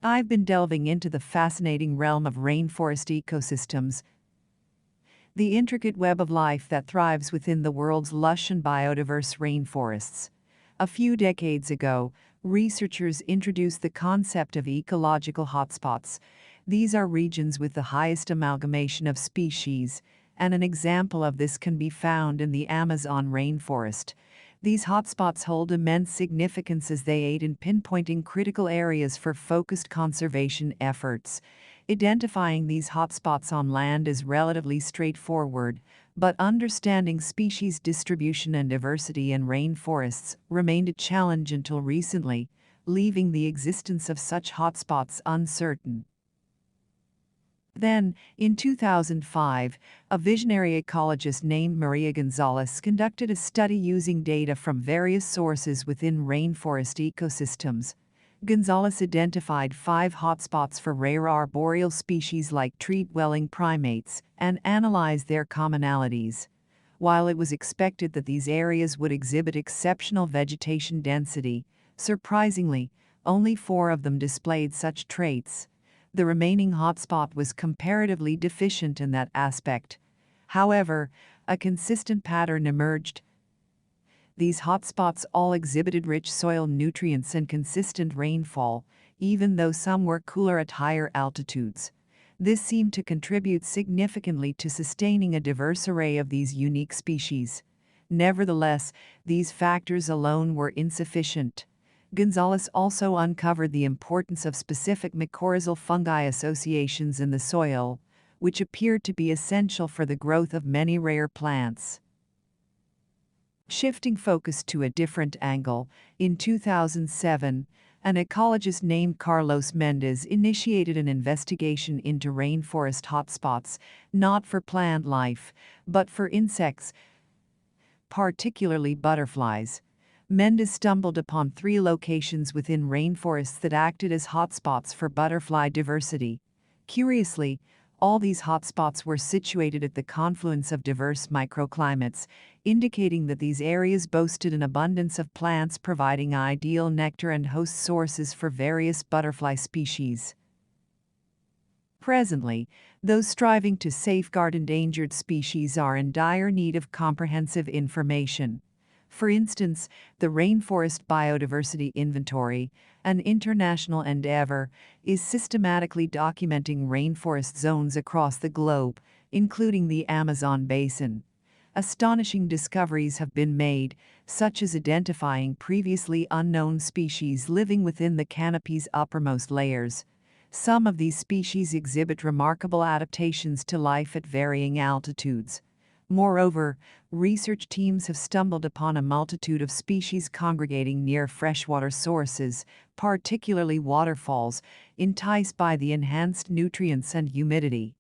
I've been delving into the fascinating realm of rainforest ecosystems, the intricate web of life that thrives within the world's lush and biodiverse rainforests. A few decades ago, researchers introduced the concept of ecological hotspots. These are regions with the highest amalgamation of species, and an example of this can be found in the Amazon rainforest. These hotspots hold immense significance as they aid in pinpointing critical areas for focused conservation efforts. Identifying these hotspots on land is relatively straightforward, but understanding species distribution and diversity in rainforests remained a challenge until recently, leaving the existence of such hotspots uncertain. Then, in 2005, a visionary ecologist named Maria Gonzalez conducted a study using data from various sources within rainforest ecosystems. Gonzalez identified 5 hotspots for rare arboreal species like tree-dwelling primates and analyzed their commonalities. While it was expected that these areas would exhibit exceptional vegetation density, surprisingly, only 4 of them displayed such traits. The remaining hotspot was comparatively deficient in that aspect. However, a consistent pattern emerged. These hotspots all exhibited rich soil nutrients and consistent rainfall, even though some were cooler at higher altitudes. This seemed to contribute significantly to sustaining a diverse array of these unique species. Nevertheless, these factors alone were insufficient. Gonzalez also uncovered the importance of specific mycorrhizal fungi associations in the soil, which appeared to be essential for the growth of many rare plants. Shifting focus to a different angle, in 2007, an ecologist named Carlos Mendez initiated an investigation into rainforest hotspots, not for plant life, but for insects, particularly butterflies. Mendez stumbled upon 3 locations within rainforests that acted as hotspots for butterfly diversity. Curiously, all these hotspots were situated at the confluence of diverse microclimates, indicating that these areas boasted an abundance of plants providing ideal nectar and host sources for various butterfly species. Presently, those striving to safeguard endangered species are in dire need of comprehensive information. For instance, the Rainforest Biodiversity Inventory, an international endeavor, is systematically documenting rainforest zones across the globe, including the Amazon basin. Astonishing discoveries have been made, such as identifying previously unknown species living within the canopy's uppermost layers. Some of these species exhibit remarkable adaptations to life at varying altitudes. Moreover, research teams have stumbled upon a multitude of species congregating near freshwater sources, particularly waterfalls, enticed by the enhanced nutrients and humidity.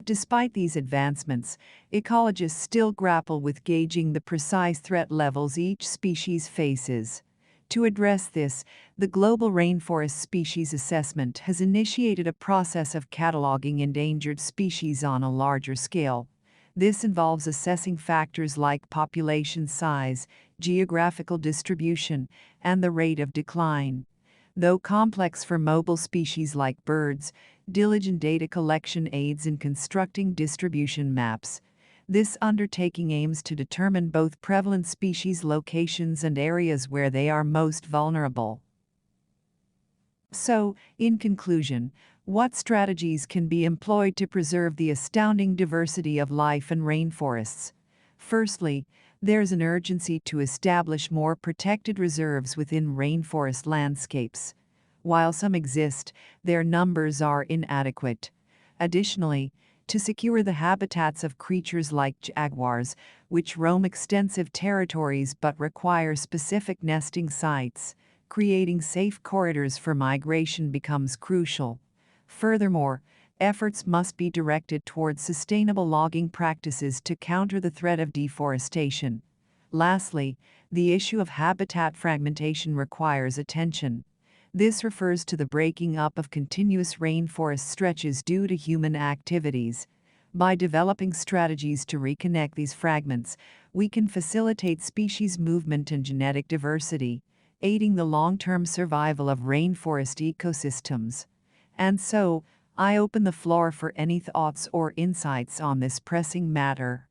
Despite these advancements, ecologists still grapple with gauging the precise threat levels each species faces. To address this, the Global Rainforest Species Assessment has initiated a process of cataloging endangered species on a larger scale. This involves assessing factors like population size, geographical distribution, and the rate of decline. Though complex for mobile species like birds, diligent data collection aids in constructing distribution maps. This undertaking aims to determine both prevalent species locations and areas where they are most vulnerable. So, in conclusion, what strategies can be employed to preserve the astounding diversity of life in rainforests? Firstly, there's an urgency to establish more protected reserves within rainforest landscapes. While some exist, their numbers are inadequate. Additionally, to secure the habitats of creatures like jaguars, which roam extensive territories but require specific nesting sites, creating safe corridors for migration becomes crucial. Furthermore, efforts must be directed towards sustainable logging practices to counter the threat of deforestation. Lastly, the issue of habitat fragmentation requires attention. This refers to the breaking up of continuous rainforest stretches due to human activities. By developing strategies to reconnect these fragments, we can facilitate species movement and genetic diversity. aiding the long-term survival of rainforest ecosystems. And so, I open the floor for any thoughts or insights on this pressing matter.